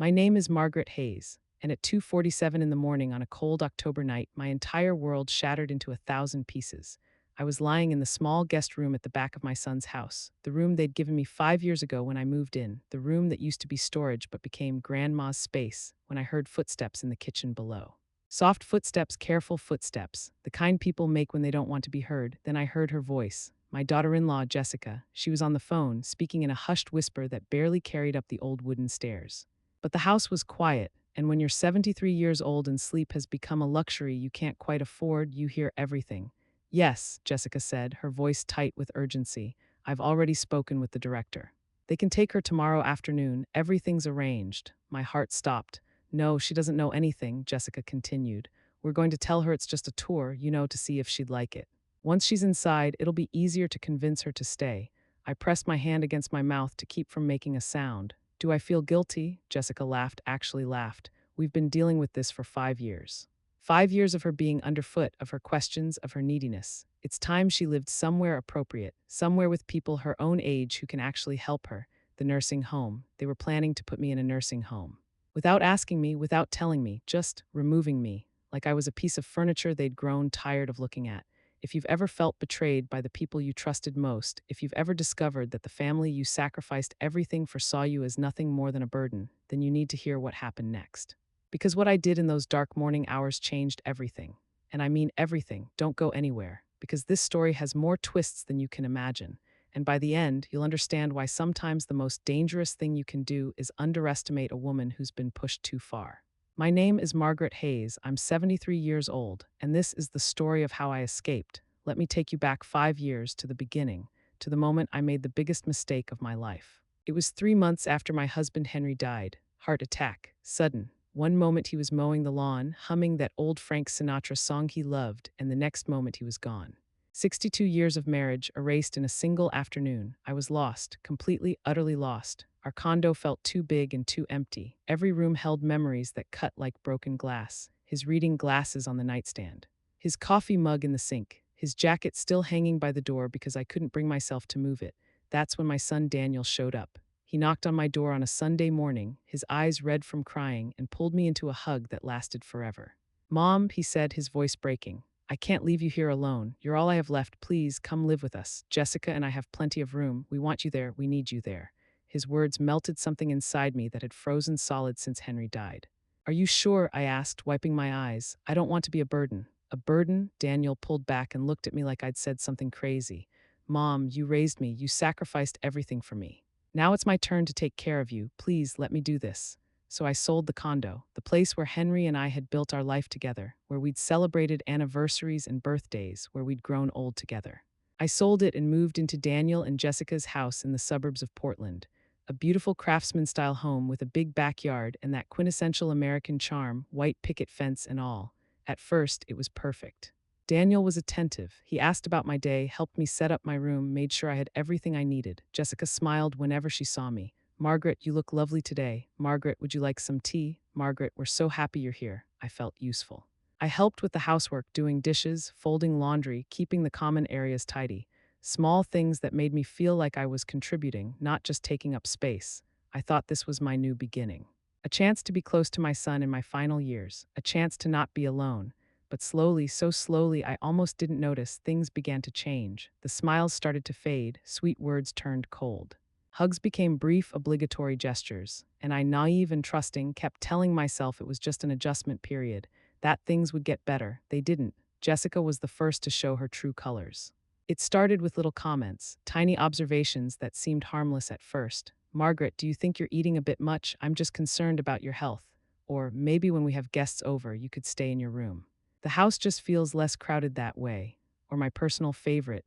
My name is Margaret Hayes, and at 2:47 in the morning on a cold October night, my entire world shattered into 1,000 pieces. I was lying in the small guest room at the back of my son's house, the room they'd given me 5 years ago when I moved in, the room that used to be storage but became grandma's space, when I heard footsteps in the kitchen below. Soft footsteps, careful footsteps, the kind people make when they don't want to be heard. Then I heard her voice, my daughter-in-law, Jessica. She was on the phone, speaking in a hushed whisper that barely carried up the old wooden stairs. But the house was quiet, and when you're 73 years old and sleep has become a luxury you can't quite afford, you hear everything. Yes, Jessica said, her voice tight with urgency. I've already spoken with the director. They can take her tomorrow afternoon. Everything's arranged. My heart stopped. No, she doesn't know anything, Jessica continued. We're going to tell her it's just a tour, to see if she'd like it. Once she's inside, it'll be easier to convince her to stay. I pressed my hand against my mouth to keep from making a sound. Do I feel guilty? Jessica laughed, actually laughed. We've been dealing with this for 5 years. 5 years of her being underfoot, of her questions, of her neediness. It's time she lived somewhere appropriate, somewhere with people her own age who can actually help her. The nursing home. They were planning to put me in a nursing home. Without asking me, without telling me, just removing me, like I was a piece of furniture they'd grown tired of looking at. If you've ever felt betrayed by the people you trusted most, if you've ever discovered that the family you sacrificed everything for saw you as nothing more than a burden, then you need to hear what happened next. Because what I did in those dark morning hours changed everything. And I mean everything. Don't go anywhere, because this story has more twists than you can imagine. And by the end, you'll understand why sometimes the most dangerous thing you can do is underestimate a woman who's been pushed too far. My name is Margaret Hayes. I'm 73 years old, and this is the story of how I escaped. Let me take you back 5 years to the beginning, to the moment I made the biggest mistake of my life. It was 3 months after my husband Henry died. Heart attack. Sudden. One moment he was mowing the lawn, humming that old Frank Sinatra song he loved, and the next moment he was gone. 62 years of marriage erased in a single afternoon. I was lost, completely, utterly lost. Our condo felt too big and too empty. Every room held memories that cut like broken glass. His reading glasses on the nightstand. His coffee mug in the sink. His jacket still hanging by the door because I couldn't bring myself to move it. That's when my son Daniel showed up. He knocked on my door on a Sunday morning, his eyes red from crying, and pulled me into a hug that lasted forever. Mom, he said, his voice breaking. I can't leave you here alone. You're all I have left. Please, come live with us. Jessica and I have plenty of room. We want you there. We need you there. His words melted something inside me that had frozen solid since Henry died. Are you sure? I asked, wiping my eyes. I don't want to be a burden. A burden? Daniel pulled back and looked at me like I'd said something crazy. Mom, you raised me. You sacrificed everything for me. Now it's my turn to take care of you. Please, let me do this. So I sold the condo, the place where Henry and I had built our life together, where we'd celebrated anniversaries and birthdays, where we'd grown old together. I sold it and moved into Daniel and Jessica's house in the suburbs of Portland, a beautiful craftsman-style home with a big backyard and that quintessential American charm, white picket fence and all. At first, it was perfect. Daniel was attentive. He asked about my day, helped me set up my room, made sure I had everything I needed. Jessica smiled whenever she saw me. Margaret, you look lovely today. Margaret, would you like some tea? Margaret, we're so happy you're here. I felt useful. I helped with the housework, doing dishes, folding laundry, keeping the common areas tidy. Small things that made me feel like I was contributing, not just taking up space. I thought this was my new beginning. A chance to be close to my son in my final years. A chance to not be alone. But slowly, so slowly, I almost didn't notice, things began to change. The smiles started to fade, sweet words turned cold. Hugs became brief, obligatory gestures, and I, naive and trusting, kept telling myself it was just an adjustment period, that things would get better. They didn't. Jessica was the first to show her true colors. It started with little comments, tiny observations that seemed harmless at first. Margaret, do you think you're eating a bit much? I'm just concerned about your health. Or maybe when we have guests over, you could stay in your room. The house just feels less crowded that way. Or my personal favorite,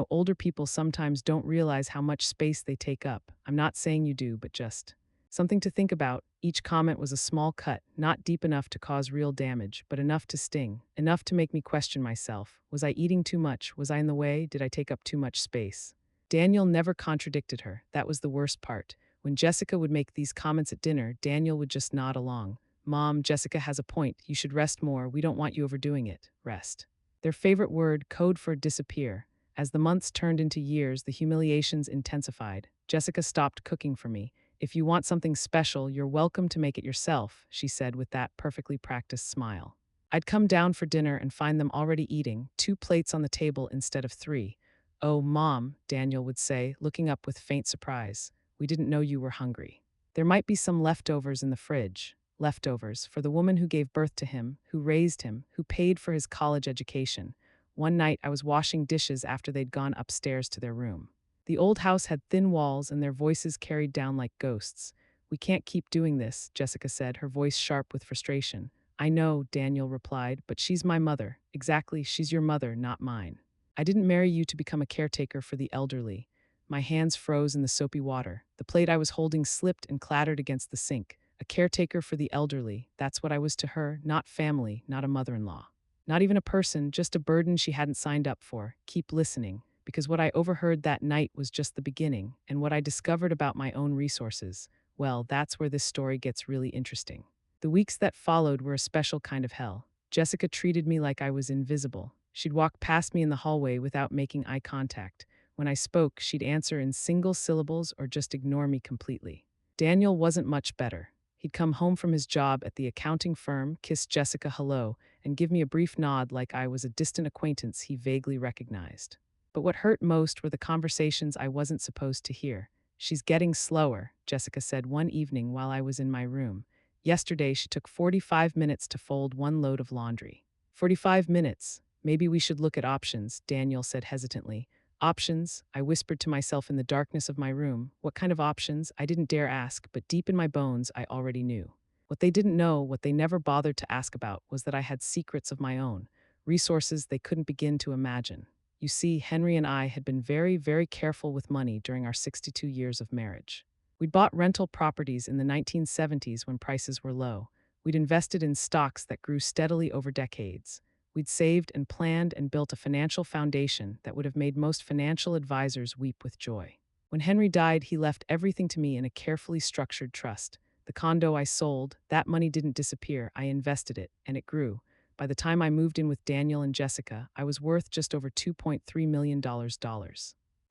older people sometimes don't realize how much space they take up. I'm not saying you do, but just something to think about. Each comment was a small cut, not deep enough to cause real damage, but enough to sting, enough to make me question myself. Was I eating too much? Was I in the way? Did I take up too much space? Daniel never contradicted her. That was the worst part. When Jessica would make these comments at dinner, Daniel would just nod along. Mom, Jessica has a point. You should rest more. We don't want you overdoing it. Rest. Their favorite word, code for disappear. As the months turned into years, the humiliations intensified. Jessica stopped cooking for me. If you want something special, you're welcome to make it yourself, she said with that perfectly practiced smile. I'd come down for dinner and find them already eating, 2 plates on the table instead of 3. Oh, Mom, Daniel would say, looking up with faint surprise. We didn't know you were hungry. There might be some leftovers in the fridge. Leftovers for the woman who gave birth to him, who raised him, who paid for his college education. One night I was washing dishes after they'd gone upstairs to their room. The old house had thin walls and their voices carried down like ghosts. We can't keep doing this, Jessica said, her voice sharp with frustration. I know, Daniel replied, but she's my mother. Exactly, she's your mother, not mine. I didn't marry you to become a caretaker for the elderly. My hands froze in the soapy water. The plate I was holding slipped and clattered against the sink. A caretaker for the elderly, that's what I was to her, not family, not a mother-in-law. Not even a person, just a burden she hadn't signed up for. Keep listening, because what I overheard that night was just the beginning, and what I discovered about my own resources, well, that's where this story gets really interesting. The weeks that followed were a special kind of hell. Jessica treated me like I was invisible. She'd walk past me in the hallway without making eye contact. When I spoke, she'd answer in single syllables or just ignore me completely. Daniel wasn't much better. He'd come home from his job at the accounting firm, kiss Jessica hello, and give me a brief nod like I was a distant acquaintance he vaguely recognized. But what hurt most were the conversations I wasn't supposed to hear. She's getting slower, Jessica said one evening while I was in my room. Yesterday, she took 45 minutes to fold one load of laundry. 45 minutes. Maybe we should look at options, Daniel said hesitantly. Options? I whispered to myself in the darkness of my room. What kind of options? I didn't dare ask, but deep in my bones, I already knew. What they didn't know, what they never bothered to ask about, was that I had secrets of my own, resources they couldn't begin to imagine. You see, Henry and I had been very, very careful with money during our 62 years of marriage. We'd bought rental properties in the 1970s when prices were low. We'd invested in stocks that grew steadily over decades. We'd saved and planned and built a financial foundation that would have made most financial advisors weep with joy. When Henry died, he left everything to me in a carefully structured trust. The condo I sold, that money didn't disappear. I invested it, and it grew. By the time I moved in with Daniel and Jessica, I was worth just over $2.3 million.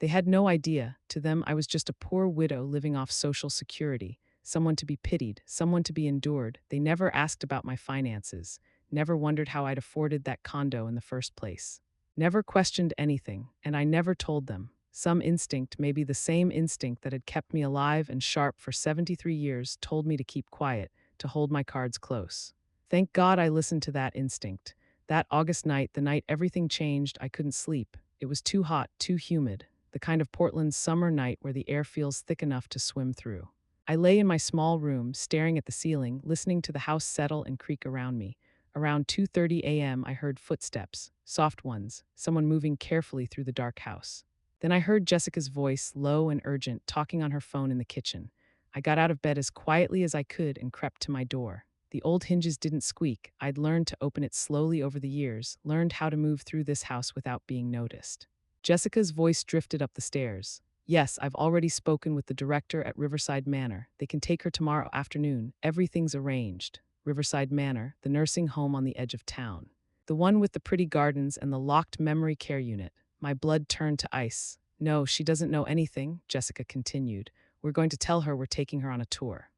They had no idea. To them, I was just a poor widow living off Social Security, someone to be pitied, someone to be endured. They never asked about my finances, never wondered how I'd afforded that condo in the first place. Never questioned anything, and I never told them. Some instinct, maybe the same instinct that had kept me alive and sharp for 73 years, told me to keep quiet, to hold my cards close. Thank God I listened to that instinct. That August night, the night everything changed, I couldn't sleep. It was too hot, too humid. The kind of Portland summer night where the air feels thick enough to swim through. I lay in my small room, staring at the ceiling, listening to the house settle and creak around me. Around 2:30 a.m., I heard footsteps, soft ones, someone moving carefully through the dark house. Then I heard Jessica's voice, low and urgent, talking on her phone in the kitchen. I got out of bed as quietly as I could and crept to my door. The old hinges didn't squeak. I'd learned to open it slowly over the years, learned how to move through this house without being noticed. Jessica's voice drifted up the stairs. Yes, I've already spoken with the director at Riverside Manor. They can take her tomorrow afternoon. Everything's arranged. Riverside Manor, the nursing home on the edge of town. The one with the pretty gardens and the locked memory care unit. My blood turned to ice. No, she doesn't know anything, Jessica continued. We're going to tell her we're taking her on a tour.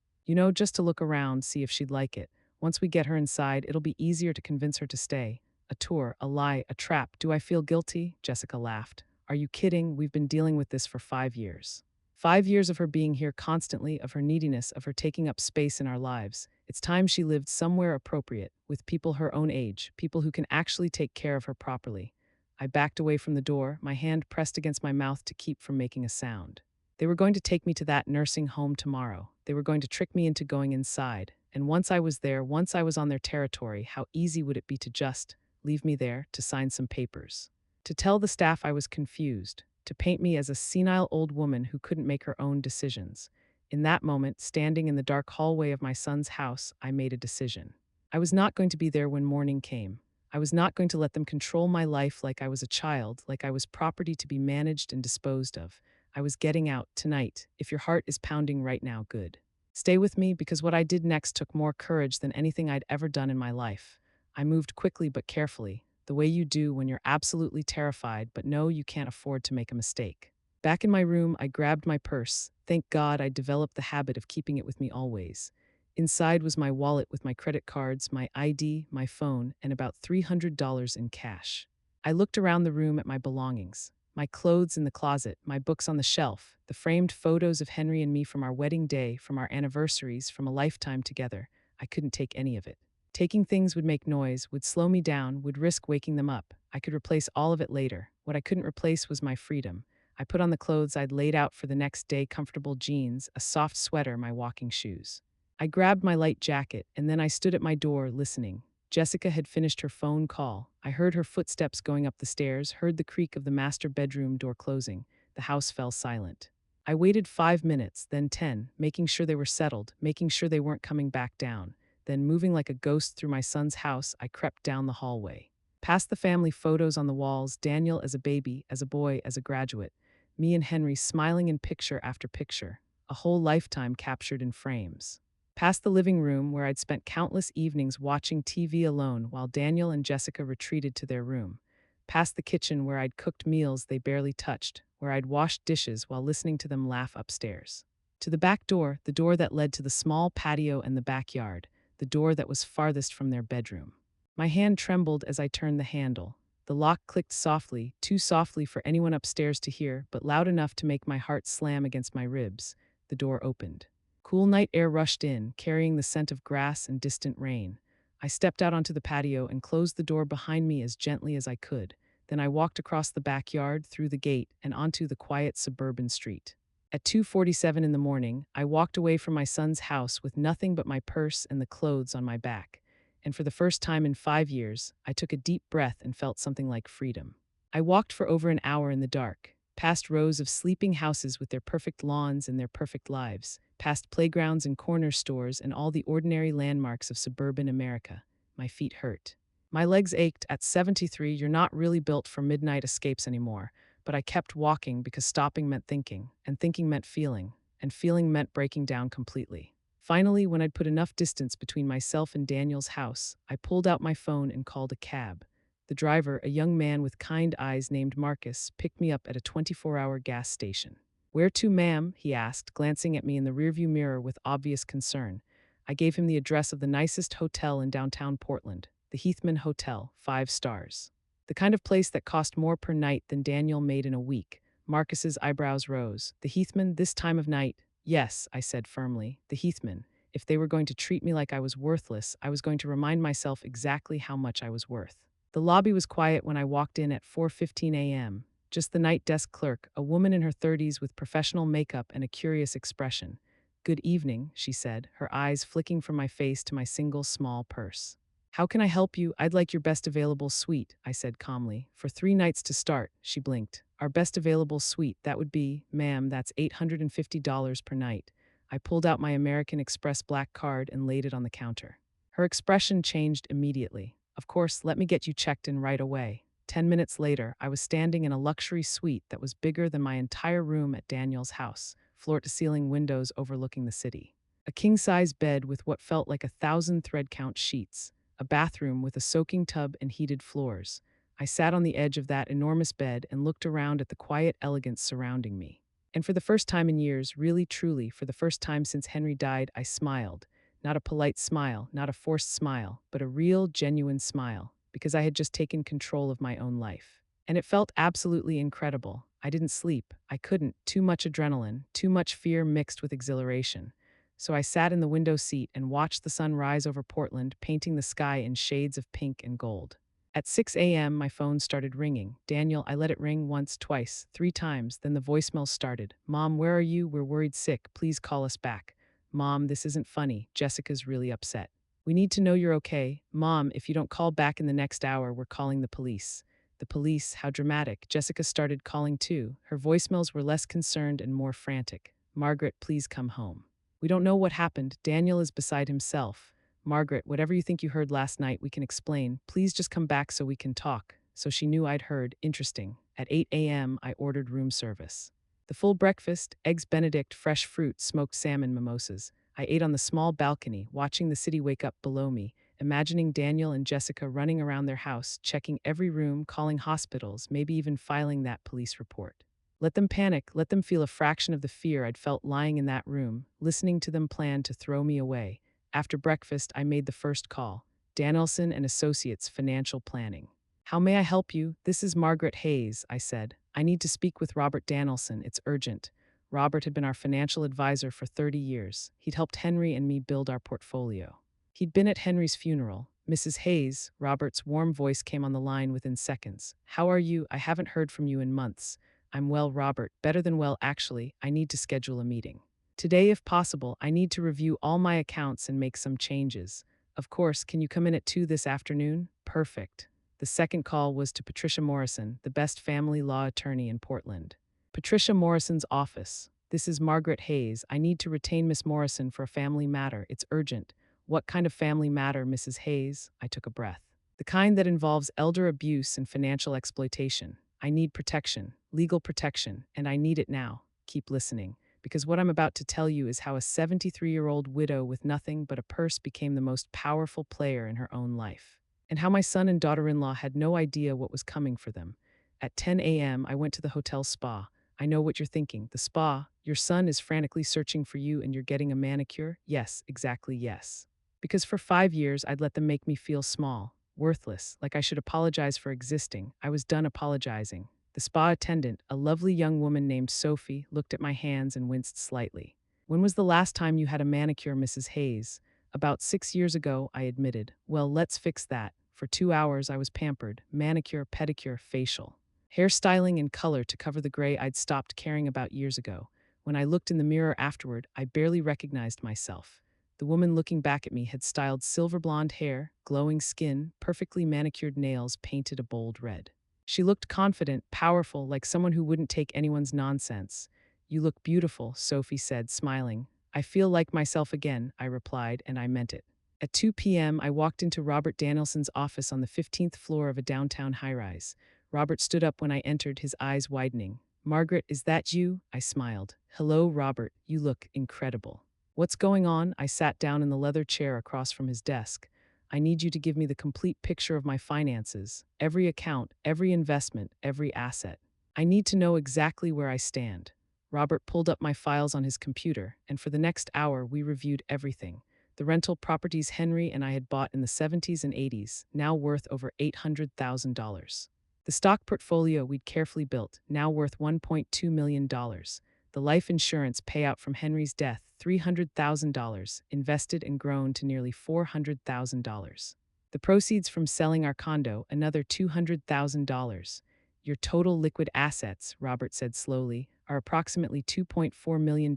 Just to look around, see if she'd like it. Once we get her inside, it'll be easier to convince her to stay. A tour, a lie, a trap. Do I feel guilty? Jessica laughed. Are you kidding? We've been dealing with this for 5 years. 5 years of her being here constantly, of her neediness, of her taking up space in our lives. It's time she lived somewhere appropriate, with people her own age, people who can actually take care of her properly. I backed away from the door, my hand pressed against my mouth to keep from making a sound. They were going to take me to that nursing home tomorrow. They were going to trick me into going inside. And once I was there, once I was on their territory, how easy would it be to just leave me there, to sign some papers? To tell the staff I was confused, to paint me as a senile old woman who couldn't make her own decisions. In that moment, standing in the dark hallway of my son's house, I made a decision. I was not going to be there when morning came. I was not going to let them control my life like I was a child, like I was property to be managed and disposed of. I was getting out tonight. If your heart is pounding right now, good. Stay with me, because what I did next took more courage than anything I'd ever done in my life. I moved quickly but carefully, the way you do when you're absolutely terrified but know you can't afford to make a mistake. Back in my room, I grabbed my purse. Thank God I'd developed the habit of keeping it with me always. Inside was my wallet with my credit cards, my ID, my phone, and about $300 in cash. I looked around the room at my belongings. My clothes in the closet, my books on the shelf, the framed photos of Henry and me from our wedding day, from our anniversaries, from a lifetime together. I couldn't take any of it. Taking things would make noise, would slow me down, would risk waking them up. I could replace all of it later. What I couldn't replace was my freedom. I put on the clothes I'd laid out for the next day, comfortable jeans, a soft sweater, my walking shoes. I grabbed my light jacket, and then I stood at my door, listening. Jessica had finished her phone call. I heard her footsteps going up the stairs, heard the creak of the master bedroom door closing. The house fell silent. I waited 5 minutes, then 10, making sure they were settled, making sure they weren't coming back down. Then, moving like a ghost through my son's house, I crept down the hallway. Past the family photos on the walls, Daniel as a baby, as a boy, as a graduate. Me and Henry smiling in picture after picture, a whole lifetime captured in frames. Past the living room where I'd spent countless evenings watching TV alone while Daniel and Jessica retreated to their room. Past the kitchen where I'd cooked meals they barely touched, where I'd washed dishes while listening to them laugh upstairs. To the back door, the door that led to the small patio and the backyard, the door that was farthest from their bedroom. My hand trembled as I turned the handle. The lock clicked softly, too softly for anyone upstairs to hear, but loud enough to make my heart slam against my ribs. The door opened. Cool night air rushed in, carrying the scent of grass and distant rain. I stepped out onto the patio and closed the door behind me as gently as I could. Then I walked across the backyard, through the gate, and onto the quiet suburban street. At 2:47 in the morning, I walked away from my son's house with nothing but my purse and the clothes on my back. And for the first time in 5 years, I took a deep breath and felt something like freedom. I walked for over an hour in the dark, past rows of sleeping houses with their perfect lawns and their perfect lives, past playgrounds and corner stores and all the ordinary landmarks of suburban America. My feet hurt. My legs ached. At 73, you're not really built for midnight escapes anymore, but I kept walking because stopping meant thinking, and thinking meant feeling, and feeling meant breaking down completely. Finally, when I'd put enough distance between myself and Daniel's house, I pulled out my phone and called a cab. The driver, a young man with kind eyes named Marcus, picked me up at a 24-hour gas station. "Where to, ma'am?" he asked, glancing at me in the rearview mirror with obvious concern. I gave him the address of the nicest hotel in downtown Portland, the Heathman Hotel, 5 stars. The kind of place that cost more per night than Daniel made in a week. Marcus's eyebrows rose. "The Heathman, this time of night?" "Yes," I said firmly, "the Heathman. If they were going to treat me like I was worthless, I was going to remind myself exactly how much I was worth." The lobby was quiet when I walked in at 4:15 a.m. Just the night desk clerk, a woman in her 30s with professional makeup and a curious expression. "Good evening," she said, her eyes flicking from my face to my single small purse. "How can I help you? I'd like your best available suite," I said calmly. "For 3 nights to start," she blinked. "Our best available suite, that would be, ma'am, that's $850 per night." I pulled out my American Express black card and laid it on the counter. Her expression changed immediately. "Of course, let me get you checked in right away." 10 minutes later, I was standing in a luxury suite that was bigger than my entire room at Daniel's house, floor-to-ceiling windows overlooking the city. A king-size bed with what felt like 1,000 thread-count sheets. A bathroom with a soaking tub and heated floors. I sat on the edge of that enormous bed and looked around at the quiet elegance surrounding me. And for the first time in years, really truly, for the first time since Henry died, I smiled. Not a polite smile, not a forced smile, but a real, genuine smile, because I had just taken control of my own life. And it felt absolutely incredible. I didn't sleep. I couldn't. Too much adrenaline, too much fear mixed with exhilaration. So I sat in the window seat and watched the sun rise over Portland, painting the sky in shades of pink and gold. At 6 a.m., my phone started ringing. "Daniel," I let it ring once, twice, 3 times, then the voicemail started. "Mom, where are you? We're worried sick. Please call us back." "Mom, this isn't funny. Jessica's really upset. We need to know you're okay. Mom, if you don't call back in the next hour, we're calling the police." The police, how dramatic. Jessica started calling too. Her voicemails were less concerned and more frantic. "Margaret, please come home. We don't know what happened. Daniel is beside himself. Margaret, whatever you think you heard last night, we can explain. Please just come back so we can talk." So she knew I'd heard. Interesting. At 8 a.m., I ordered room service. The full breakfast, eggs Benedict, fresh fruit, smoked salmon, mimosas. I ate on the small balcony, watching the city wake up below me, imagining Daniel and Jessica running around their house, checking every room, calling hospitals, maybe even filing that police report. Let them panic, let them feel a fraction of the fear I'd felt lying in that room, listening to them plan to throw me away. After breakfast, I made the first call. Danielson and Associates Financial Planning. How may I help you? This is Margaret Hayes, I said. I need to speak with Robert Danielson. It's urgent. Robert had been our financial advisor for 30 years. He'd helped Henry and me build our portfolio. He'd been at Henry's funeral. Mrs. Hayes, Robert's warm voice came on the line within seconds. How are you? I haven't heard from you in months. I'm well, Robert. Better than well, actually. I need to schedule a meeting. Today, if possible, I need to review all my accounts and make some changes. Of course, can you come in at 2 this afternoon? Perfect. The second call was to Patricia Morrison, the best family law attorney in Portland. Patricia Morrison's office. This is Margaret Hayes. I need to retain Miss Morrison for a family matter. It's urgent. What kind of family matter, Mrs. Hayes? I took a breath. The kind that involves elder abuse and financial exploitation. I need protection, legal protection, and I need it now. Keep listening, because what I'm about to tell you is how a 73-year-old widow with nothing but a purse became the most powerful player in her own life, and how my son and daughter-in-law had no idea what was coming for them. At 10 a.m., I went to the hotel spa. I know what you're thinking. The spa? Your son is frantically searching for you and you're getting a manicure? Yes, exactly yes. Because for 5 years, I'd let them make me feel small, worthless, like I should apologize for existing. I was done apologizing. The spa attendant, a lovely young woman named Sophie, looked at my hands and winced slightly. When was the last time you had a manicure, Mrs. Hayes? About 6 years ago, I admitted. Well, let's fix that. For 2 hours, I was pampered. Manicure, pedicure, facial. Hairstyling and color to cover the gray I'd stopped caring about years ago. When I looked in the mirror afterward, I barely recognized myself. The woman looking back at me had styled silver blonde hair, glowing skin, perfectly manicured nails painted a bold red. She looked confident, powerful, like someone who wouldn't take anyone's nonsense. You look beautiful, Sophie said, smiling. I feel like myself again, I replied, and I meant it. At 2 p.m., I walked into Robert Danielson's office on the 15th floor of a downtown high-rise. Robert stood up when I entered, his eyes widening. Margaret, is that you? I smiled. Hello, Robert. You look incredible. What's going on? I sat down in the leather chair across from his desk. I need you to give me the complete picture of my finances, every account, every investment, every asset. I need to know exactly where I stand. Robert pulled up my files on his computer, and for the next hour, we reviewed everything. The rental properties Henry and I had bought in the 70s and 80s, now worth over $800,000. The stock portfolio we'd carefully built, now worth $1.2 million. The life insurance payout from Henry's death, $300,000, invested and grown to nearly $400,000. The proceeds from selling our condo, another $200,000. Your total liquid assets, Robert said slowly, are approximately $2.4 million.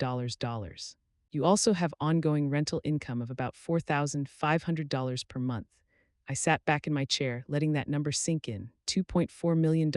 You also have ongoing rental income of about $4,500 per month. I sat back in my chair, letting that number sink in. $2.4 million.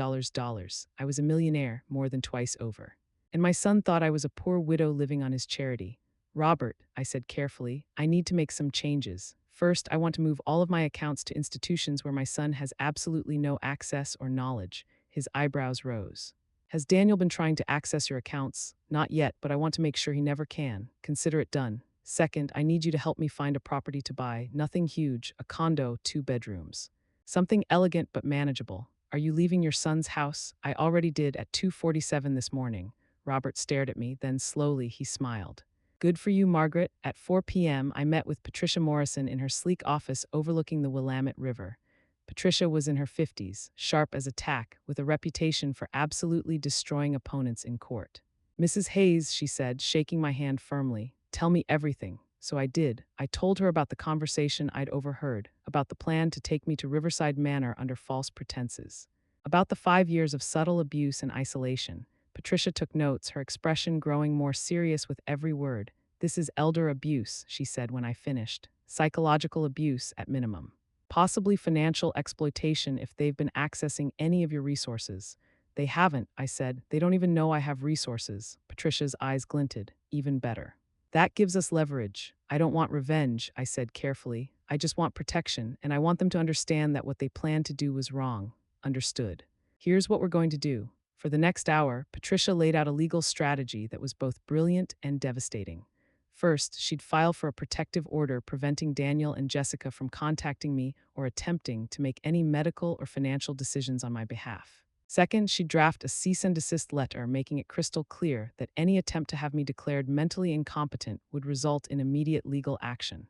I was a millionaire more than twice over. And my son thought I was a poor widow living on his charity. Robert, I said carefully, I need to make some changes. First, I want to move all of my accounts to institutions where my son has absolutely no access or knowledge. His eyebrows rose. Has Daniel been trying to access your accounts? Not yet, but I want to make sure he never can. Consider it done. Second, I need you to help me find a property to buy. Nothing huge, a condo, 2 bedrooms. Something elegant but manageable. Are you leaving your son's house? I already did at 2:47 this morning. Robert stared at me, then slowly he smiled. Good for you, Margaret. At 4 p.m., I met with Patricia Morrison in her sleek office overlooking the Willamette River. Patricia was in her 50s, sharp as a tack, with a reputation for absolutely destroying opponents in court. Mrs. Hayes, she said, shaking my hand firmly, tell me everything. So I did. I told her about the conversation I'd overheard, about the plan to take me to Riverside Manor under false pretenses, about the 5 years of subtle abuse and isolation. Patricia took notes, her expression growing more serious with every word. This is elder abuse, she said when I finished. Psychological abuse at minimum. Possibly financial exploitation if they've been accessing any of your resources. They haven't, I said. They don't even know I have resources. Patricia's eyes glinted. Even better. That gives us leverage. I don't want revenge, I said carefully. I just want protection, and I want them to understand that what they planned to do was wrong. Understood. Here's what we're going to do. For the next hour, Patricia laid out a legal strategy that was both brilliant and devastating. First, she'd file for a protective order preventing Daniel and Jessica from contacting me or attempting to make any medical or financial decisions on my behalf. Second, she'd draft a cease and desist letter making it crystal clear that any attempt to have me declared mentally incompetent would result in immediate legal action.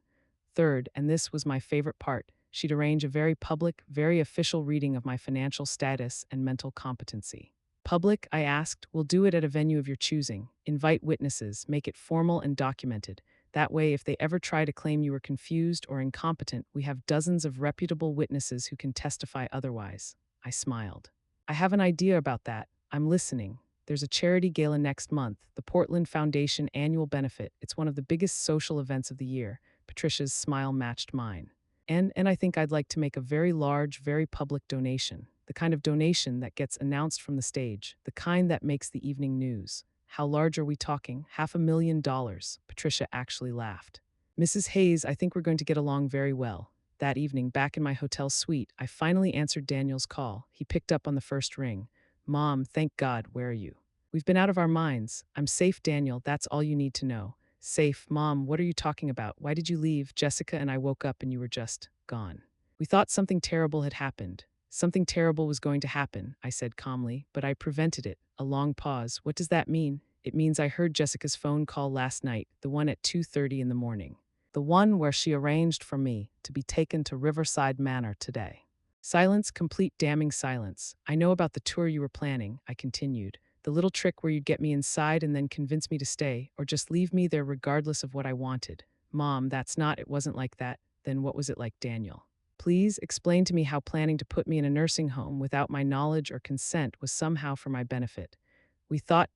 Third, and this was my favorite part, she'd arrange a very public, very official reading of my financial status and mental competency. Public, I asked, we'll do it at a venue of your choosing. Invite witnesses, make it formal and documented. That way, if they ever try to claim you were confused or incompetent, we have dozens of reputable witnesses who can testify otherwise. I smiled. I have an idea about that. I'm listening. There's a charity gala next month, the Portland Foundation annual benefit. It's one of the biggest social events of the year. Patricia's smile matched mine. And I think I'd like to make a very large, very public donation. The kind of donation that gets announced from the stage, the kind that makes the evening news. How large are we talking? $500,000. Patricia actually laughed. Mrs. Hayes, I think we're going to get along very well. That evening, back in my hotel suite, I finally answered Daniel's call. He picked up on the first ring. Mom, thank God, where are you? We've been out of our minds. I'm safe, Daniel, that's all you need to know. Safe, Mom, what are you talking about? Why did you leave? Jessica and I woke up and you were just gone. We thought something terrible had happened. Something terrible was going to happen, I said calmly, but I prevented it. A long pause. What does that mean? It means I heard Jessica's phone call last night, the one at 2:30 in the morning. The one where she arranged for me to be taken to Riverside Manor today. Silence, complete damning silence. I know about the tour you were planning, I continued. The little trick where you'd get me inside and then convince me to stay, or just leave me there regardless of what I wanted. Mom, it wasn't like that. Then what was it like, Daniel? Please explain to me how planning to put me in a nursing home without my knowledge or consent was somehow for my benefit.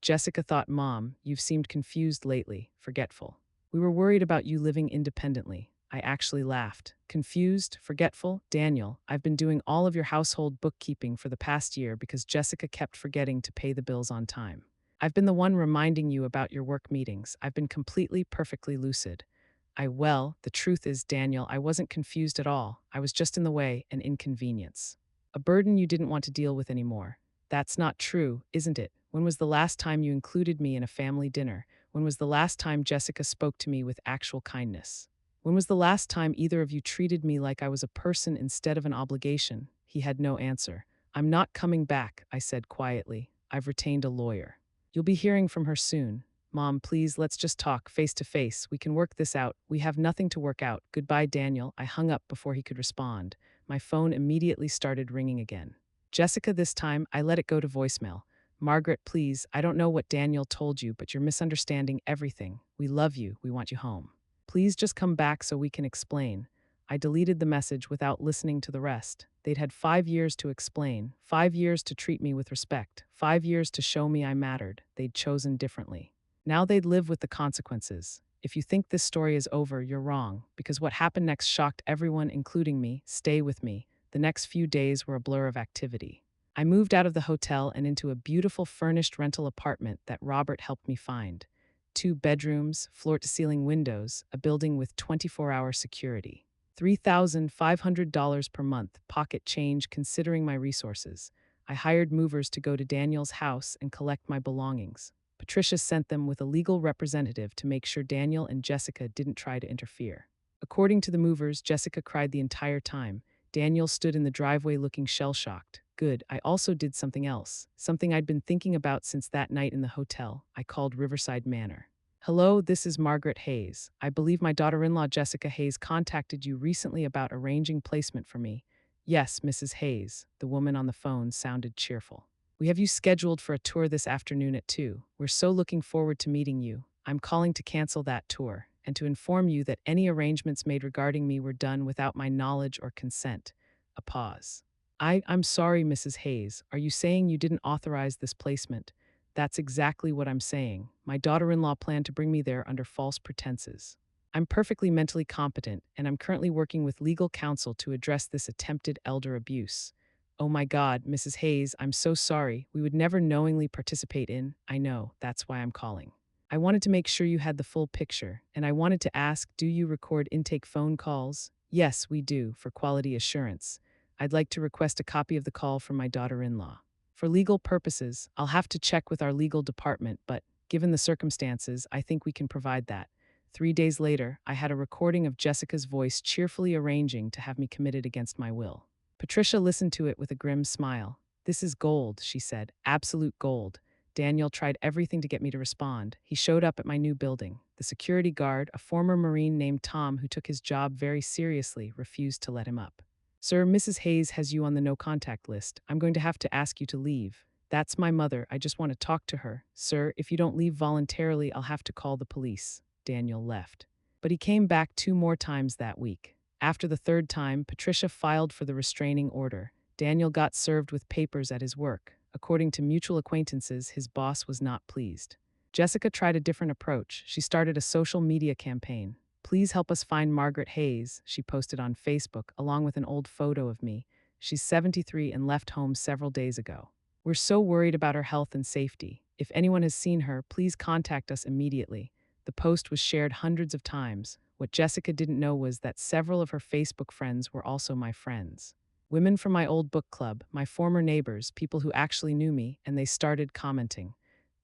Jessica thought, Mom, you've seemed confused lately, forgetful. We were worried about you living independently. I actually laughed. Confused, forgetful? Daniel, I've been doing all of your household bookkeeping for the past year because Jessica kept forgetting to pay the bills on time. I've been the one reminding you about your work meetings. I've been completely, perfectly lucid. The truth is, Daniel, I wasn't confused at all. I was just in the way, an inconvenience. A burden you didn't want to deal with anymore. That's not true, isn't it? When was the last time you included me in a family dinner? When was the last time Jessica spoke to me with actual kindness? When was the last time either of you treated me like I was a person instead of an obligation? He had no answer. I'm not coming back, I said quietly. I've retained a lawyer. You'll be hearing from her soon. Mom, please, let's just talk face to face. We can work this out. We have nothing to work out. Goodbye, Daniel. I hung up before he could respond. My phone immediately started ringing again. Jessica, this time, I let it go to voicemail. Margaret, please, I don't know what Daniel told you, but you're misunderstanding everything. We love you. We want you home. Please just come back so we can explain. I deleted the message without listening to the rest. They'd had 5 years to explain, 5 years to treat me with respect, 5 years to show me I mattered. They'd chosen differently. Now they'd live with the consequences. If you think this story is over, you're wrong, because what happened next shocked everyone, including me. Stay with me. The next few days were a blur of activity. I moved out of the hotel and into a beautiful furnished rental apartment that Robert helped me find. 2 bedrooms, floor-to-ceiling windows, a building with 24-hour security. $3,500 per month, pocket change considering my resources. I hired movers to go to Daniel's house and collect my belongings. Patricia sent them with a legal representative to make sure Daniel and Jessica didn't try to interfere. According to the movers, Jessica cried the entire time. Daniel stood in the driveway looking shell-shocked. Good, I also did something else, something I'd been thinking about since that night in the hotel. I called Riverside Manor. Hello, this is Margaret Hayes. I believe my daughter-in-law Jessica Hayes contacted you recently about arranging placement for me. Yes, Mrs. Hayes. The woman on the phone sounded cheerful. We have you scheduled for a tour this afternoon at 2. We're so looking forward to meeting you. I'm calling to cancel that tour and to inform you that any arrangements made regarding me were done without my knowledge or consent. A pause. I'm sorry, Mrs. Hayes. Are you saying you didn't authorize this placement? That's exactly what I'm saying. My daughter-in-law planned to bring me there under false pretenses. I'm perfectly mentally competent, and I'm currently working with legal counsel to address this attempted elder abuse. Oh my God, Mrs. Hayes, I'm so sorry. We would never knowingly participate in. I know, that's why I'm calling. I wanted to make sure you had the full picture, and I wanted to ask, do you record intake phone calls? Yes, we do, for quality assurance. I'd like to request a copy of the call from my daughter-in-law. For legal purposes, I'll have to check with our legal department, but given the circumstances, I think we can provide that. 3 days later, I had a recording of Jessica's voice cheerfully arranging to have me committed against my will. Patricia listened to it with a grim smile. "This is gold," she said. "Absolute gold." Daniel tried everything to get me to respond. He showed up at my new building. The security guard, a former Marine named Tom who took his job very seriously, refused to let him up. "Sir, Mrs. Hayes has you on the no contact list. I'm going to have to ask you to leave." "That's my mother. I just want to talk to her." "Sir, if you don't leave voluntarily, I'll have to call the police." Daniel left. But he came back 2 more times that week. After the third time, Patricia filed for the restraining order. Daniel got served with papers at his work. According to mutual acquaintances, his boss was not pleased. Jessica tried a different approach. She started a social media campaign. "Please help us find Margaret Hayes," she posted on Facebook, along with an old photo of me. "She's 73 and left home several days ago. We're so worried about her health and safety. If anyone has seen her, please contact us immediately." The post was shared hundreds of times. What Jessica didn't know was that several of her Facebook friends were also my friends. Women from my old book club, my former neighbors, people who actually knew me, and they started commenting.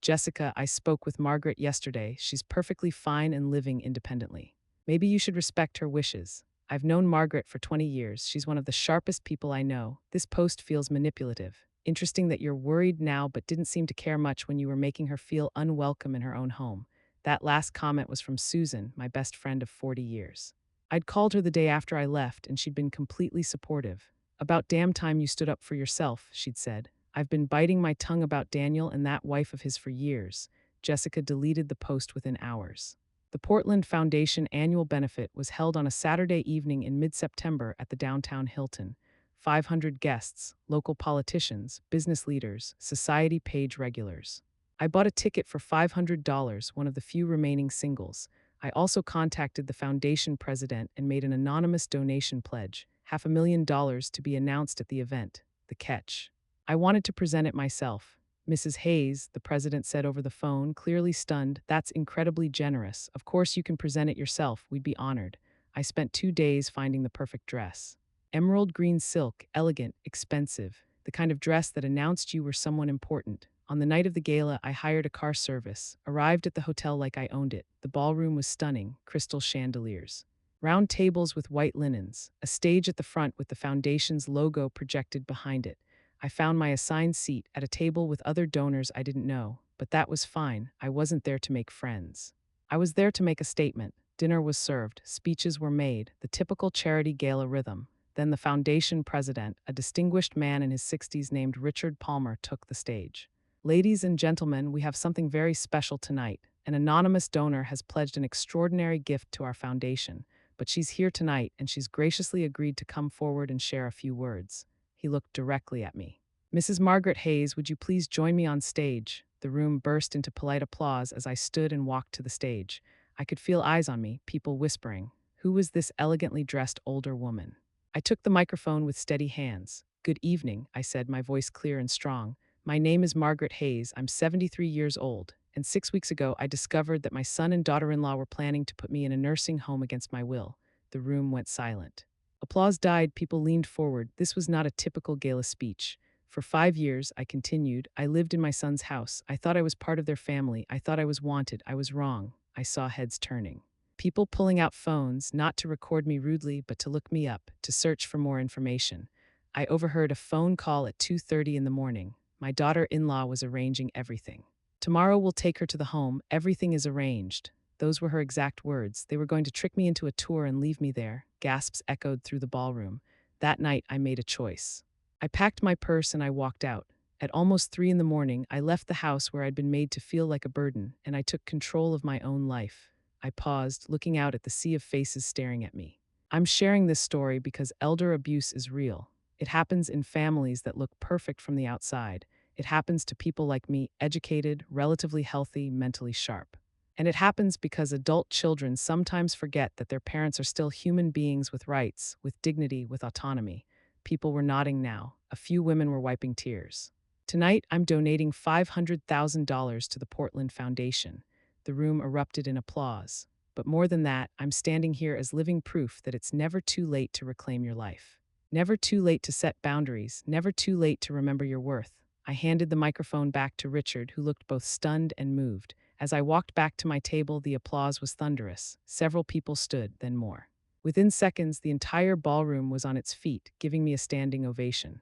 "Jessica, I spoke with Margaret yesterday. She's perfectly fine and living independently. Maybe you should respect her wishes. I've known Margaret for 20 years. She's one of the sharpest people I know." This post feels manipulative. Interesting that you're worried now but didn't seem to care much when you were making her feel unwelcome in her own home. That last comment was from Susan, my best friend of 40 years. I'd called her the day after I left, and she'd been completely supportive. "About damn time you stood up for yourself," she'd said. "I've been biting my tongue about Daniel and that wife of his for years." Jessica deleted the post within hours. The Portland Foundation annual benefit was held on a Saturday evening in mid-September at the downtown Hilton. 500 guests, local politicians, business leaders, society page regulars. I bought a ticket for $500, one of the few remaining singles. I also contacted the foundation president and made an anonymous donation pledge, $500,000 to be announced at the event. The catch: I wanted to present it myself. "Mrs. Hayes," the president said over the phone, clearly stunned, "that's incredibly generous. Of course you can present it yourself. We'd be honored." I spent 2 days finding the perfect dress. Emerald green silk, elegant, expensive, the kind of dress that announced you were someone important. On the night of the gala, I hired a car service, arrived at the hotel like I owned it. The ballroom was stunning, crystal chandeliers, round tables with white linens, a stage at the front with the foundation's logo projected behind it. I found my assigned seat at a table with other donors I didn't know, but that was fine. I wasn't there to make friends. I was there to make a statement. Dinner was served, speeches were made, the typical charity gala rhythm. Then the foundation president, a distinguished man in his 60s named Richard Palmer, took the stage. "Ladies and gentlemen, we have something very special tonight. An anonymous donor has pledged an extraordinary gift to our foundation, but she's here tonight and she's graciously agreed to come forward and share a few words." He looked directly at me. "Mrs. Margaret Hayes, would you please join me on stage?" The room burst into polite applause as I stood and walked to the stage. I could feel eyes on me, people whispering. Who was this elegantly dressed older woman? I took the microphone with steady hands. "Good evening," I said, my voice clear and strong. "My name is Margaret Hayes. I'm 73 years old, and 6 weeks ago I discovered that my son and daughter-in-law were planning to put me in a nursing home against my will." The room went silent. Applause died, people leaned forward. This was not a typical gala speech. "For 5 years," I continued, "I lived in my son's house. I thought I was part of their family. I thought I was wanted. I was wrong." I saw heads turning. People pulling out phones, not to record me rudely, but to look me up, to search for more information. I overheard a phone call at 2:30 in the morning. My daughter-in-law was arranging everything. "Tomorrow we'll take her to the home. Everything is arranged." Those were her exact words. They were going to trick me into a tour and leave me there. Gasps echoed through the ballroom. That night, I made a choice. I packed my purse and I walked out. At almost 3 in the morning, I left the house where I'd been made to feel like a burden, and I took control of my own life. I paused, looking out at the sea of faces staring at me. I'm sharing this story because elder abuse is real. It happens in families that look perfect from the outside. It happens to people like me, educated, relatively healthy, mentally sharp. And it happens because adult children sometimes forget that their parents are still human beings with rights, with dignity, with autonomy. People were nodding now. A few women were wiping tears. "Tonight, I'm donating $500,000 to the Portland Foundation." The room erupted in applause. "But more than that, I'm standing here as living proof that it's never too late to reclaim your life. Never too late to set boundaries, never too late to remember your worth." I handed the microphone back to Richard, who looked both stunned and moved. As I walked back to my table, the applause was thunderous. Several people stood, then more. Within seconds, the entire ballroom was on its feet, giving me a standing ovation.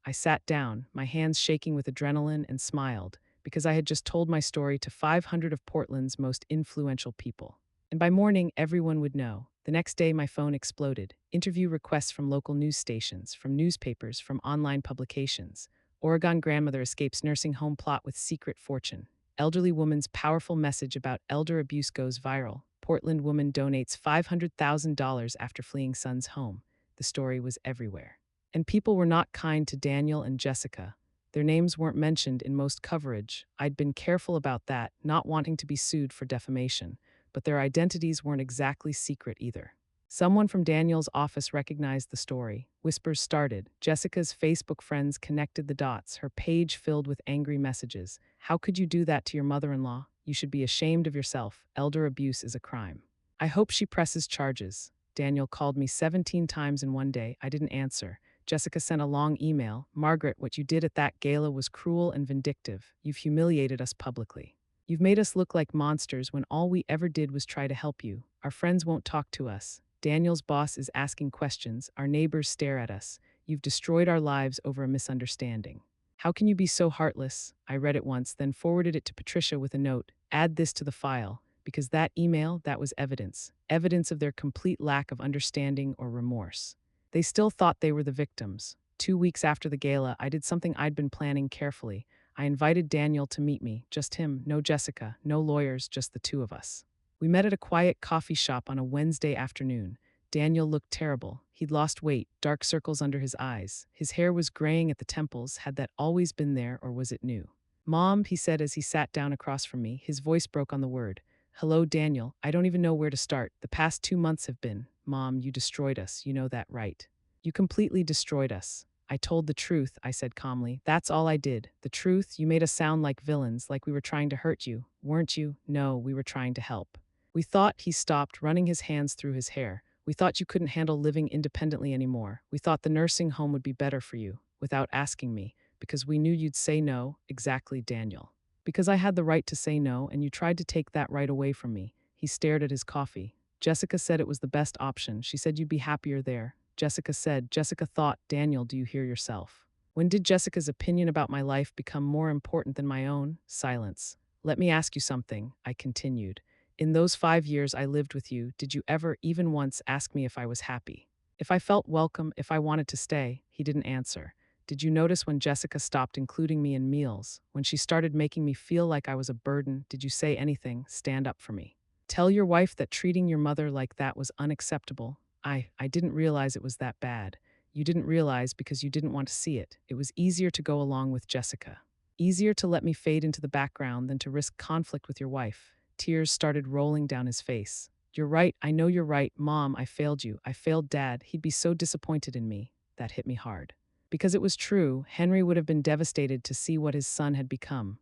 I sat down, my hands shaking with adrenaline, and smiled, because I had just told my story to 500 of Portland's most influential people. And by morning, everyone would know. The next day, my phone exploded. Interview requests from local news stations, from newspapers, from online publications. Oregon grandmother escapes nursing home plot with secret fortune. Elderly woman's powerful message about elder abuse goes viral. Portland woman donates $500,000 after fleeing son's home. The story was everywhere. And people were not kind to Daniel and Jessica. Their names weren't mentioned in most coverage. I'd been careful about that, not wanting to be sued for defamation, but their identities weren't exactly secret either. Someone from Daniel's office recognized the story. Whispers started. Jessica's Facebook friends connected the dots, her page filled with angry messages. How could you do that to your mother-in-law? You should be ashamed of yourself. Elder abuse is a crime. I hope she presses charges. Daniel called me 17 times in one day. I didn't answer. Jessica sent a long email. Margaret, what you did at that gala was cruel and vindictive. You've humiliated us publicly. You've made us look like monsters when all we ever did was try to help you. Our friends won't talk to us. Daniel's boss is asking questions. Our neighbors stare at us. You've destroyed our lives over a misunderstanding. How can you be so heartless? I read it once, then forwarded it to Patricia with a note. Add this to the file, because that email, that was evidence. Evidence of their complete lack of understanding or remorse. They still thought they were the victims. 2 weeks after the gala, I did something I'd been planning carefully. I invited Daniel to meet me, just him, no Jessica, no lawyers, just the two of us. We met at a quiet coffee shop on a Wednesday afternoon. Daniel looked terrible. He'd lost weight, dark circles under his eyes. His hair was graying at the temples. Had that always been there, or was it new? Mom, he said as he sat down across from me. His voice broke on the word. Hello, Daniel. I don't even know where to start. The past 2 months have been. Mom, you destroyed us. You know that, right? You completely destroyed us. I told the truth, I said calmly. That's all I did. The truth. You made us sound like villains, like we were trying to hurt you. Weren't you? No, we were trying to help. We thought, he stopped, running his hands through his hair. We thought you couldn't handle living independently anymore. We thought the nursing home would be better for you, without asking me, because we knew you'd say no. Exactly, Daniel. Because I had the right to say no, and you tried to take that right away from me. He stared at his coffee. Jessica said it was the best option. She said you'd be happier there. Jessica thought, Daniel, do you hear yourself? When did Jessica's opinion about my life become more important than my own? Silence. Let me ask you something, I continued. In those 5 years I lived with you, did you ever, even once, ask me if I was happy? If I felt welcome, if I wanted to stay? He didn't answer. Did you notice when Jessica stopped including me in meals? When she started making me feel like I was a burden? Did you say anything? Stand up for me. Tell your wife that treating your mother like that was unacceptable. I didn't realize it was that bad. You didn't realize because you didn't want to see it. It was easier to go along with Jessica. Easier to let me fade into the background than to risk conflict with your wife. Tears started rolling down his face. You're right, I know you're right. Mom, I failed you. I failed Dad. He'd be so disappointed in me. That hit me hard. Because it was true, Henry would have been devastated to see what his son had become.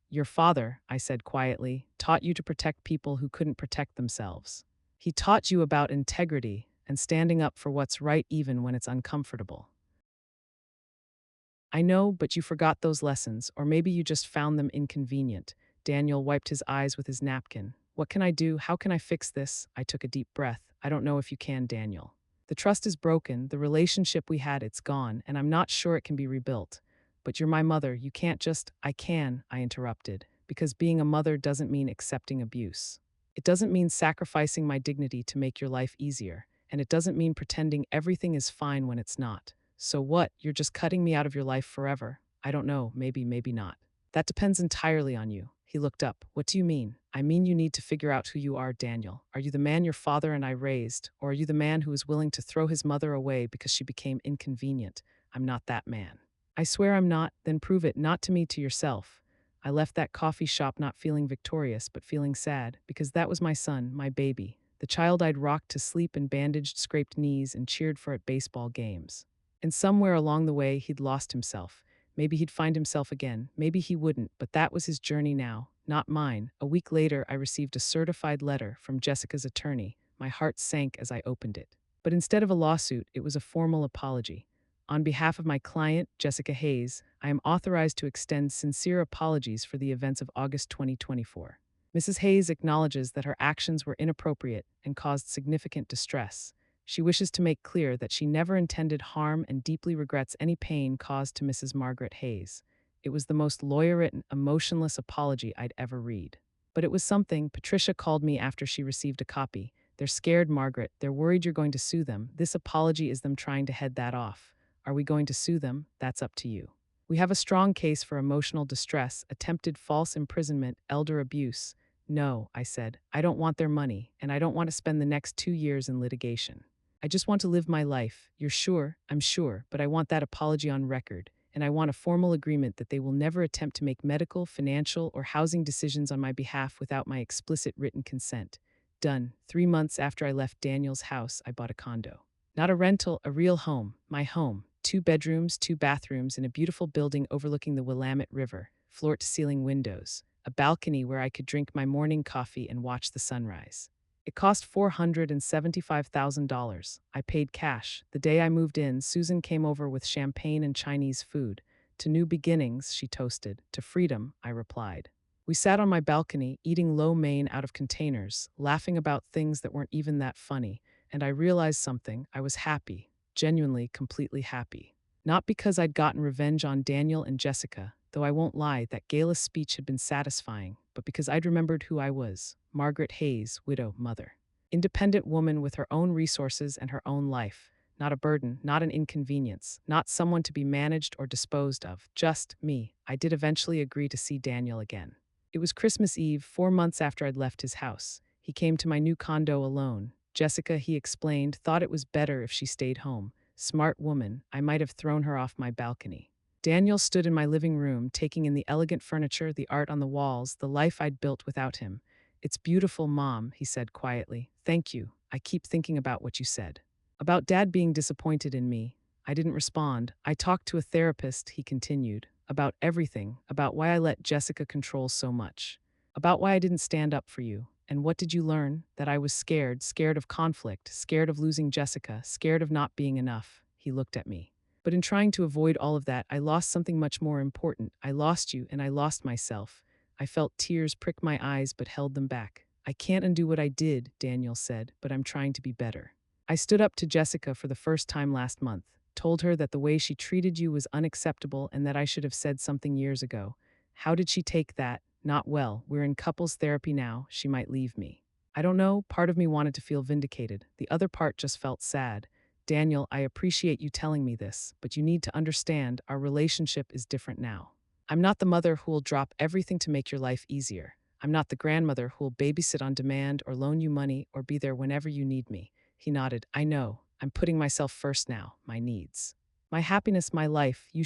Your father, I said quietly, taught you to protect people who couldn't protect themselves. He taught you about integrity and standing up for what's right even when it's uncomfortable. I know, but you forgot those lessons, or maybe you just found them inconvenient. Daniel wiped his eyes with his napkin. What can I do? How can I fix this? I took a deep breath. I don't know if you can, Daniel. The trust is broken, the relationship we had, it's gone, and I'm not sure it can be rebuilt. But you're my mother, you can't just— I can, I interrupted, because being a mother doesn't mean accepting abuse. It doesn't mean sacrificing my dignity to make your life easier, and it doesn't mean pretending everything is fine when it's not. So what? You're just cutting me out of your life forever? I don't know, maybe not. That depends entirely on you. He looked up. What do you mean? I mean you need to figure out who you are, Daniel. Are you the man your father and I raised, or are you the man who is willing to throw his mother away because she became inconvenient? I'm not that man. I swear I'm not. Then prove it, not to me, to yourself. I left that coffee shop not feeling victorious, but feeling sad, because that was my son, my baby, the child I'd rocked to sleep in bandaged, scraped knees and cheered for at baseball games. And somewhere along the way, he'd lost himself. Maybe he'd find himself again. Maybe he wouldn't, but that was his journey now, not mine. A week later, I received a certified letter from Jessica's attorney. My heart sank as I opened it. But instead of a lawsuit, it was a formal apology. On behalf of my client, Jessica Hayes, I am authorized to extend sincere apologies for the events of August 2024. Mrs. Hayes acknowledges that her actions were inappropriate and caused significant distress. She wishes to make clear that she never intended harm and deeply regrets any pain caused to Mrs. Margaret Hayes. It was the most lawyer-written, emotionless apology I'd ever read. But it was something. Patricia called me after she received a copy. They're scared, Margaret. They're worried you're going to sue them. This apology is them trying to head that off. Are we going to sue them? That's up to you. We have a strong case for emotional distress, attempted false imprisonment, elder abuse. No, I said. I don't want their money, and I don't want to spend the next 2 years in litigation. I just want to live my life. You're sure? I'm sure, but I want that apology on record, and I want a formal agreement that they will never attempt to make medical, financial, or housing decisions on my behalf without my explicit written consent. Done. 3 months after I left Daniel's house, I bought a condo. Not a rental, a real home. My home. 2 bedrooms, 2 bathrooms in a beautiful building overlooking the Willamette River, floor-to-ceiling windows, a balcony where I could drink my morning coffee and watch the sunrise. It cost $475,000. I paid cash. The day I moved in, Susan came over with champagne and Chinese food. To new beginnings, she toasted. To freedom, I replied. We sat on my balcony, eating lo mein out of containers, laughing about things that weren't even that funny, and I realized something. I was happy, genuinely, completely happy. Not because I'd gotten revenge on Daniel and Jessica, though I won't lie, that gala speech had been satisfying, but because I'd remembered who I was, Margaret Hayes, widow, mother. Independent woman with her own resources and her own life. Not a burden, not an inconvenience, not someone to be managed or disposed of, just me. I did eventually agree to see Daniel again. It was Christmas Eve, 4 months after I'd left his house. He came to my new condo alone. Jessica, he explained, thought it was better if she stayed home. Smart woman, I might have thrown her off my balcony. Daniel stood in my living room, taking in the elegant furniture, the art on the walls, the life I'd built without him. It's beautiful, Mom, he said quietly. Thank you. I keep thinking about what you said. About Dad being disappointed in me. I didn't respond. I talked to a therapist, he continued, about everything, about why I let Jessica control so much, about why I didn't stand up for you. And what did you learn? That I was scared, scared of conflict, scared of losing Jessica, scared of not being enough. He looked at me. But in trying to avoid all of that, I lost something much more important. I lost you, and I lost myself. I felt tears prick my eyes but held them back. I can't undo what I did, Daniel said, but I'm trying to be better. I stood up to Jessica for the first time last month, told her that the way she treated you was unacceptable and that I should have said something years ago. How did she take that? Not well. We're in couples therapy now. She might leave me. I don't know. Part of me wanted to feel vindicated. The other part just felt sad. Daniel, I appreciate you telling me this, but you need to understand our relationship is different now. I'm not the mother who will drop everything to make your life easier. I'm not the grandmother who will babysit on demand or loan you money or be there whenever you need me. He nodded. I know. I'm putting myself first now, my needs. My happiness, my life, you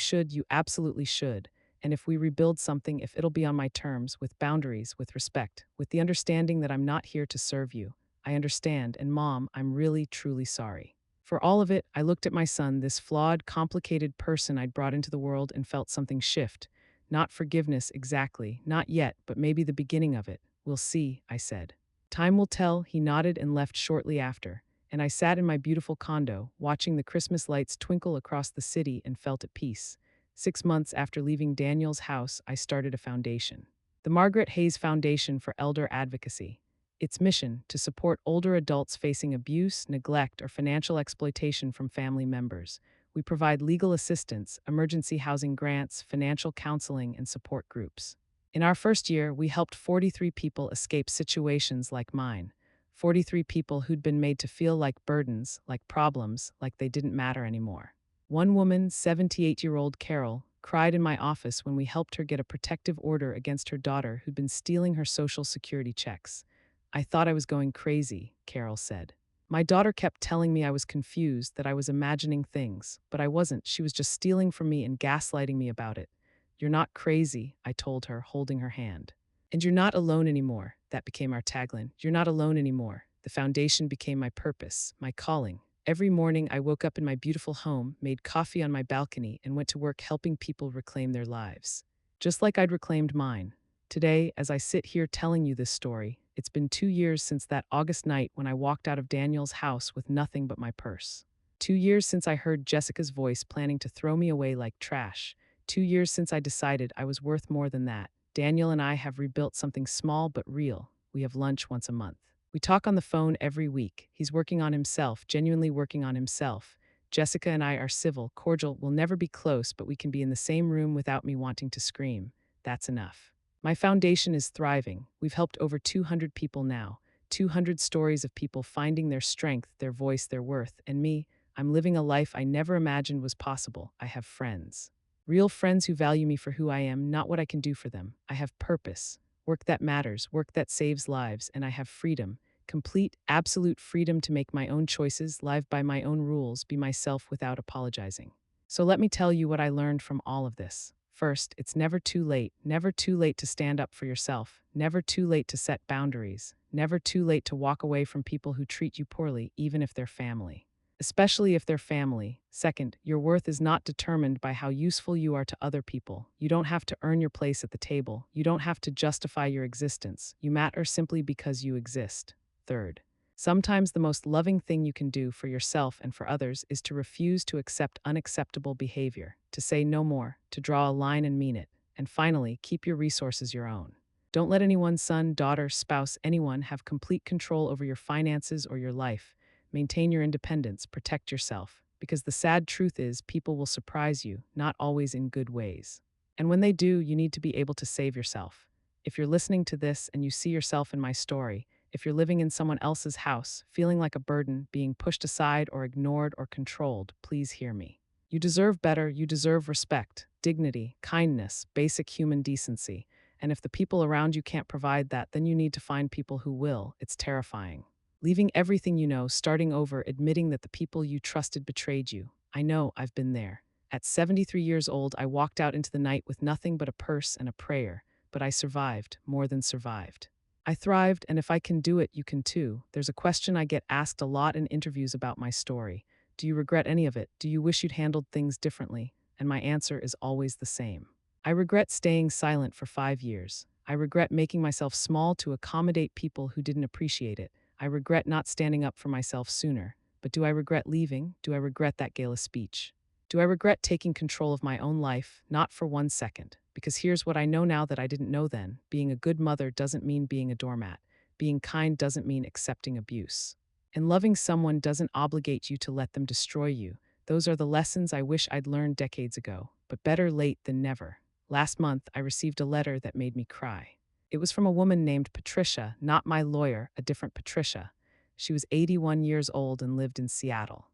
absolutely should. And if we rebuild something, if it'll be on my terms, with boundaries, with respect, with the understanding that I'm not here to serve you. I understand, and Mom, I'm really, truly sorry. For all of it, I looked at my son, this flawed, complicated person I'd brought into the world, and felt something shift. Not forgiveness exactly, not yet, but maybe the beginning of it. We'll see, I said. Time will tell, he nodded and left shortly after. And I sat in my beautiful condo, watching the Christmas lights twinkle across the city and felt at peace. 6 months after leaving Daniel's house, I started a foundation. The Margaret Hayes Foundation for Elder Advocacy. Its mission, to support older adults facing abuse, neglect, or financial exploitation from family members. We provide legal assistance, emergency housing grants, financial counseling, and support groups. In our first year, we helped 43 people escape situations like mine. 43 people who'd been made to feel like burdens, like problems, like they didn't matter anymore. One woman, 78-year-old Carol, cried in my office when we helped her get a protective order against her daughter who'd been stealing her Social Security checks. I thought I was going crazy, Carol said. My daughter kept telling me I was confused, that I was imagining things, but I wasn't. She was just stealing from me and gaslighting me about it. You're not crazy, I told her, holding her hand. And you're not alone anymore. That became our tagline. You're not alone anymore. The foundation became my purpose, my calling. Every morning I woke up in my beautiful home, made coffee on my balcony, and went to work helping people reclaim their lives. Just like I'd reclaimed mine. Today, as I sit here telling you this story, it's been 2 years since that August night when I walked out of Daniel's house with nothing but my purse. 2 years since I heard Jessica's voice planning to throw me away like trash. 2 years since I decided I was worth more than that. Daniel and I have rebuilt something small but real. We have lunch once a month. We talk on the phone every week. He's working on himself, genuinely working on himself. Jessica and I are civil, cordial, we'll never be close, but we can be in the same room without me wanting to scream. That's enough. My foundation is thriving. We've helped over 200 people now. 200 stories of people finding their strength, their voice, their worth. And me, I'm living a life I never imagined was possible. I have friends. Real friends who value me for who I am, not what I can do for them. I have purpose, work that matters, work that saves lives, and I have freedom. Complete, absolute freedom to make my own choices, live by my own rules, be myself without apologizing. So let me tell you what I learned from all of this. First, it's never too late to stand up for yourself, never too late to set boundaries, never too late to walk away from people who treat you poorly, even if they're family. Especially if they're family. Second, your worth is not determined by how useful you are to other people. You don't have to earn your place at the table. You don't have to justify your existence. You matter simply because you exist. Third, sometimes the most loving thing you can do for yourself and for others is to refuse to accept unacceptable behavior, to say no more, to draw a line and mean it. And finally, keep your resources your own. Don't let anyone's son, daughter, spouse, anyone have complete control over your finances or your life. Maintain your independence, protect yourself, because the sad truth is people will surprise you, not always in good ways. And when they do, you need to be able to save yourself. If you're listening to this and you see yourself in my story, if you're living in someone else's house, feeling like a burden, being pushed aside or ignored or controlled, please hear me. You deserve better, you deserve respect, dignity, kindness, basic human decency. And if the people around you can't provide that, then you need to find people who will. It's terrifying. Leaving everything you know, starting over, admitting that the people you trusted betrayed you. I know, I've been there. At 73 years old, I walked out into the night with nothing but a purse and a prayer, but I survived, more than survived. I thrived, and if I can do it, you can too. There's a question I get asked a lot in interviews about my story. Do you regret any of it? Do you wish you'd handled things differently? And my answer is always the same. I regret staying silent for 5 years. I regret making myself small to accommodate people who didn't appreciate it. I regret not standing up for myself sooner. But do I regret leaving? Do I regret that gala speech? Do I regret taking control of my own life? Not for 1 second. Because here's what I know now that I didn't know then. Being a good mother doesn't mean being a doormat. Being kind doesn't mean accepting abuse. And loving someone doesn't obligate you to let them destroy you. Those are the lessons I wish I'd learned decades ago. But better late than never. Last month, I received a letter that made me cry. It was from a woman named Patricia, not my lawyer, a different Patricia. She was 81 years old and lived in Seattle.